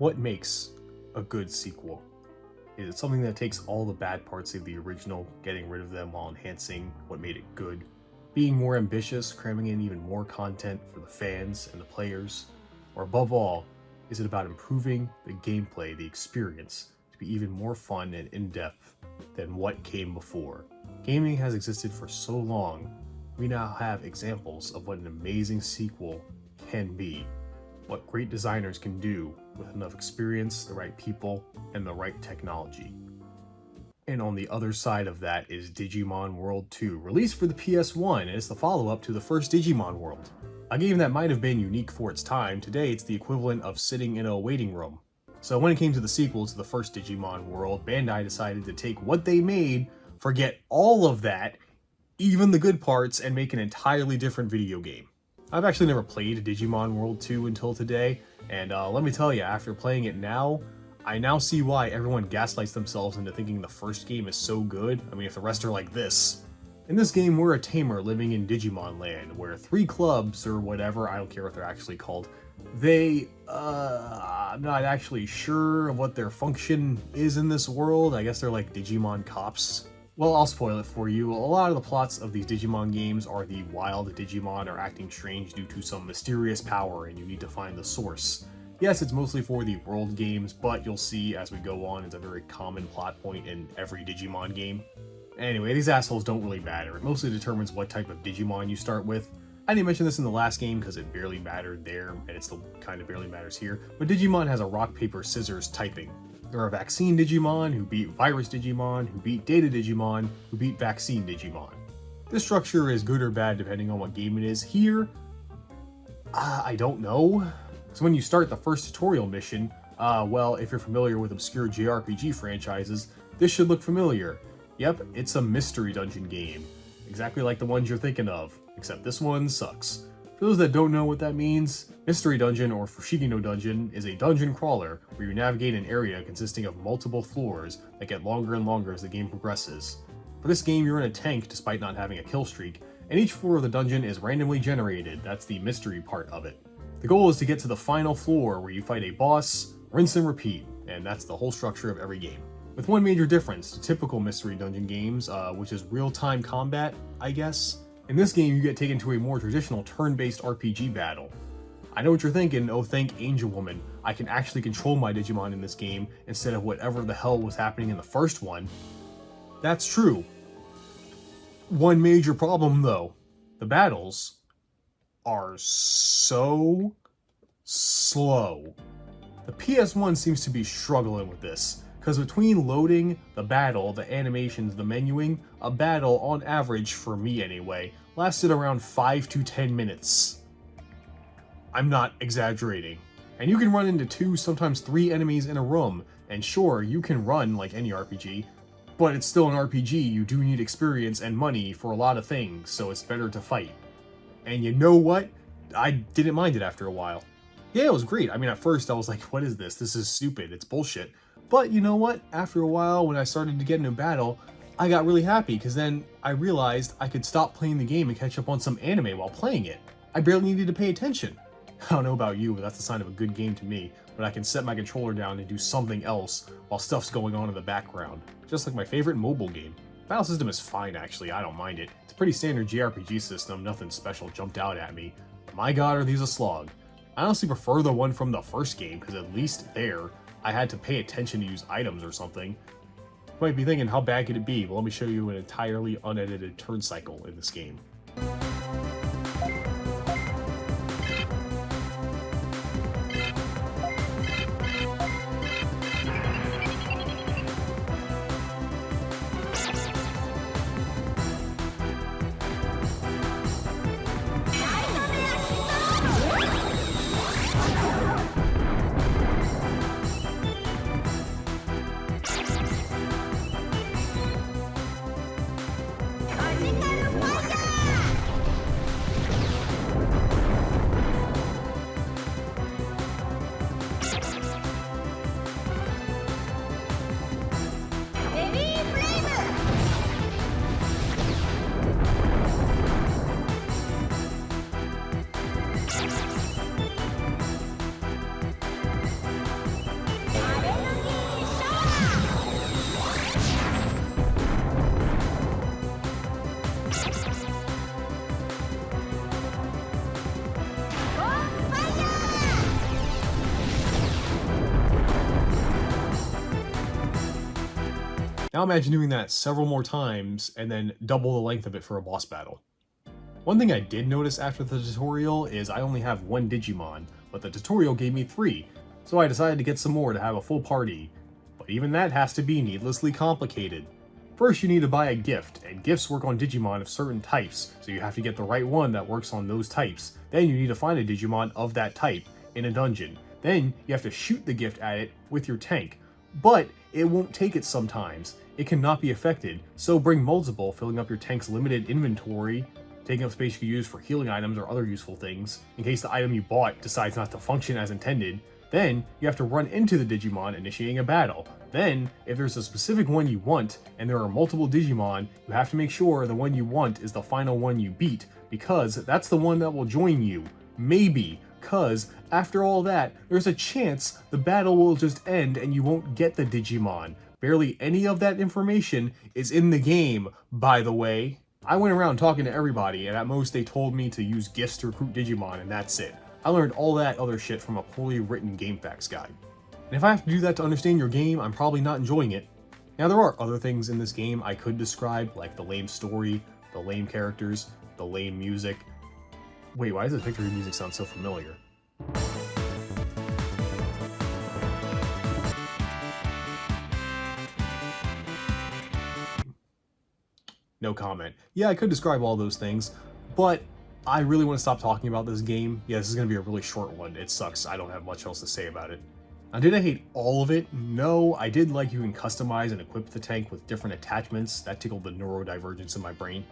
What makes a good sequel? Is it something that takes all the bad parts of the original, getting rid of them while enhancing what made it good? Being more ambitious, cramming in even more content for the fans and the players? Or above all, is it about improving the gameplay, the experience, to be even more fun and in-depth than what came before? Gaming has existed for so long, we now have examples of what an amazing sequel can be. What great designers can do with enough experience, the right people, and the right technology. And on the other side of that is Digimon World 2, released for the PS1, and it's the follow-up to the first Digimon World. A game that might have been unique for its time, today it's the equivalent of sitting in a waiting room. So when it came to the sequel to the first Digimon World, Bandai decided to take what they made, forget all of that, even the good parts, and make an entirely different video game. I've actually never played Digimon World 2 until today, and let me tell you, after playing it now, I now see why everyone gaslights themselves into thinking the first game is so good. I mean, if the rest are like this. In this game, we're a tamer living in Digimon land, where 3 clubs, or whatever, I don't care what they're actually called, I'm not actually sure of what their function is in this world. I guess they're like Digimon cops. Well, I'll spoil it for you. A lot of the plots of these Digimon games are the wild Digimon are acting strange due to some mysterious power and you need to find the source. Yes, it's mostly for the world games, but you'll see as we go on, it's a very common plot point in every Digimon game. Anyway, these assholes don't really matter. It mostly determines what type of Digimon you start with. I didn't mention this in the last game because it barely mattered there, and it still kind of barely matters here, but Digimon has a rock, paper, scissors typing. There are vaccine Digimon who beat virus Digimon, who beat data Digimon, who beat vaccine Digimon. This structure is good or bad depending on what game it is. Here, I don't know. So when you start the first tutorial mission, well, if you're familiar with obscure JRPG franchises, this should look familiar. Yep, it's a mystery dungeon game. Exactly like the ones you're thinking of, except this one sucks. For those that don't know what that means, Mystery Dungeon or Fushigi-no Dungeon is a dungeon crawler where you navigate an area consisting of multiple floors that get longer and longer as the game progresses. For this game, you're in a tank despite not having a kill streak, and each floor of the dungeon is randomly generated. That's the mystery part of it. The goal is to get to the final floor where you fight a boss, rinse and repeat, and that's the whole structure of every game. With one major difference to typical Mystery Dungeon games, which is real-time combat, I guess. In this game, you get taken to a more traditional turn-based RPG battle. I know what you're thinking, oh thank Angel Woman, I can actually control my Digimon in this game instead of whatever the hell was happening in the first one. That's true. One major problem though, the battles are so slow. The PS1 seems to be struggling with this, because between loading, the battle, the animations, the menuing, a battle, on average, for me anyway, lasted around 5 to 10 minutes. I'm not exaggerating. And you can run into 2, sometimes 3 enemies in a room, and sure, you can run like any RPG, but it's still an RPG, you do need experience and money for a lot of things, so it's better to fight. And you know what? I didn't mind it after a while. Yeah, it was great. I mean, at first I was like, what is this? This is stupid, it's bullshit. But you know what? After a while, when I started to get into battle, I got really happy because then I realized I could stop playing the game and catch up on some anime while playing it. I barely needed to pay attention. I don't know about you, but that's the sign of a good game to me, when I can set my controller down and do something else while stuff's going on in the background. Just like my favorite mobile game. Battle system is fine actually, I don't mind it. It's a pretty standard JRPG system, nothing special jumped out at me. But my god are these a slog. I honestly prefer the one from the first game, because at least there, I had to pay attention to use items or something. You might be thinking, how bad could it be? Well, let me show you an entirely unedited turn cycle in this game. Now imagine doing that several more times and then double the length of it for a boss battle. One thing I did notice after the tutorial is I only have one Digimon, but the tutorial gave me 3, so I decided to get some more to have a full party. But even that has to be needlessly complicated. First, you need to buy a gift, and gifts work on Digimon of certain types, so you have to get the right one that works on those types. Then you need to find a Digimon of that type in a dungeon. Then you have to shoot the gift at it with your tank. But it won't take it sometimes. It cannot be affected, so bring multiple, filling up your tank's limited inventory, taking up space you can use for healing items or other useful things, in case the item you bought decides not to function as intended. Then, you have to run into the Digimon, initiating a battle. Then, if there's a specific one you want, and there are multiple Digimon, you have to make sure the one you want is the final one you beat, because that's the one that will join you. Maybe, cause after all that, there's a chance the battle will just end and you won't get the Digimon. Barely any of that information is in the game, by the way. I went around talking to everybody, and at most they told me to use gifts to recruit Digimon, and that's it. I learned all that other shit from a poorly written game facts guide. And if I have to do that to understand your game, I'm probably not enjoying it. Now there are other things in this game I could describe, like the lame story, the lame characters, the lame music. Wait, why does the victory music sound so familiar? No comment. Yeah, I could describe all those things, but I really want to stop talking about this game. Yeah, this is going to be a really short one. It sucks. I don't have much else to say about it. Now, did I hate all of it? No, I did like you can customize and equip the tank with different attachments. That tickled the neurodivergence in my brain.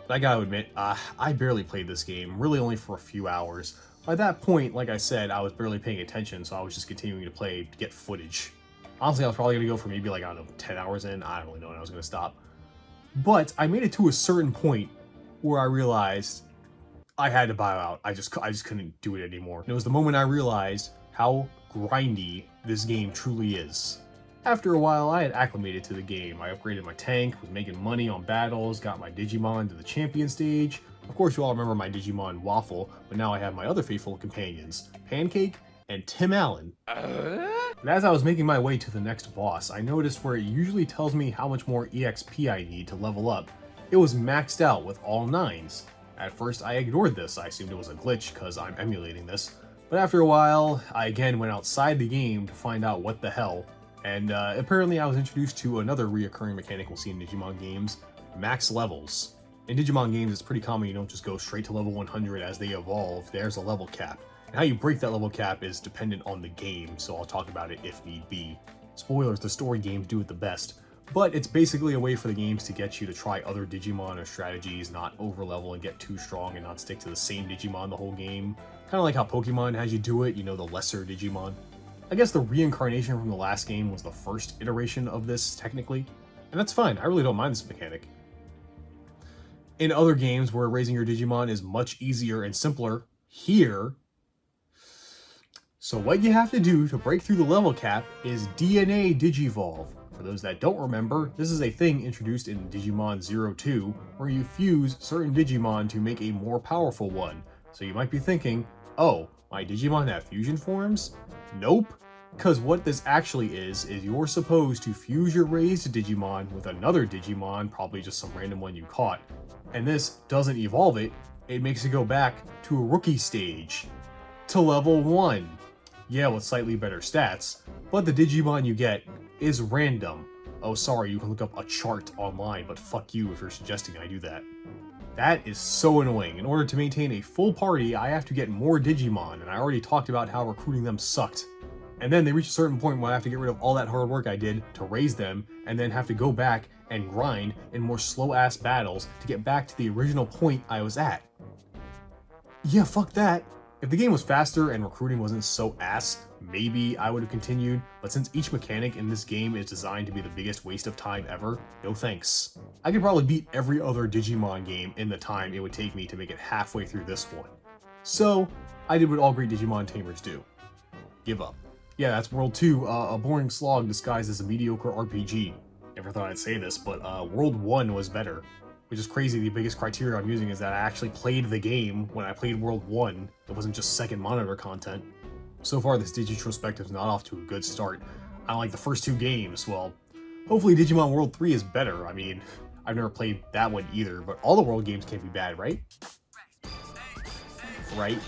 But I gotta admit, I barely played this game, really only for a few hours. By that point, like I said, I was barely paying attention, so I was just continuing to play to get footage. Honestly, I was probably going to go for maybe like, I don't know, 10 hours in. I don't really know when I was going to stop. But I made it to a certain point where I realized I had to bow out. I just couldn't do it anymore. And it was the moment I realized how grindy this game truly is. After a while, I had acclimated to the game. I upgraded my tank, was making money on battles, got my Digimon to the champion stage. Of course, you all remember my Digimon Waffle, but now I have my other faithful companions, Pancake and Tim Allen. But as I was making my way to the next boss, I noticed where it usually tells me how much more EXP I need to level up. It was maxed out with all 9s. At first, I ignored this. I assumed it was a glitch because I'm emulating this. But after a while, I again went outside the game to find out what the hell. And apparently I was introduced to another reoccurring mechanic we'll see in Digimon games, max levels. In Digimon games, it's pretty common you don't just go straight to level 100 as they evolve. There's a level cap. And how you break that level cap is dependent on the game, so I'll talk about it if need be. Spoilers, the story games do it the best. But it's basically a way for the games to get you to try other Digimon or strategies, not overlevel and get too strong and not stick to the same Digimon the whole game. Kind of like how Pokémon has you do it, you know, the lesser Digimon. I guess the reincarnation from the last game was the first iteration of this, technically. And that's fine, I really don't mind this mechanic. In other games where raising your Digimon is much easier and simpler, here... So what you have to do to break through the level cap is DNA Digivolve. For those that don't remember, this is a thing introduced in Digimon 02, where you fuse certain Digimon to make a more powerful one. So you might be thinking, oh, my Digimon have fusion forms? Nope. Because what this actually is you're supposed to fuse your raised Digimon with another Digimon, probably just some random one you caught. And this doesn't evolve it, it makes it go back to a rookie stage. To level 1. Yeah, with slightly better stats, but the Digimon you get is random. Oh, sorry, you can look up a chart online, but fuck you if you're suggesting I do that. That is so annoying. In order to maintain a full party, I have to get more Digimon, and I already talked about how recruiting them sucked. And then they reach a certain point where I have to get rid of all that hard work I did to raise them, and then have to go back and grind in more slow-ass battles to get back to the original point I was at. Yeah, fuck that. If the game was faster and recruiting wasn't so ass, maybe I would have continued, but since each mechanic in this game is designed to be the biggest waste of time ever, no thanks. I could probably beat every other Digimon game in the time it would take me to make it halfway through this one. So, I did what all great Digimon tamers do. Give up. Yeah, that's World 2, a boring slog disguised as a mediocre RPG. Never thought I'd say this, but World 1 was better. Which is crazy, the biggest criteria I'm using is that I actually played the game when I played World 1. It wasn't just second monitor content. So far, this Digitrospective's not off to a good start. I don't like the first 2 games, well, Hopefully Digimon World 3 is better. I mean, I've never played that one either, but all the World games can't be bad, right? Right?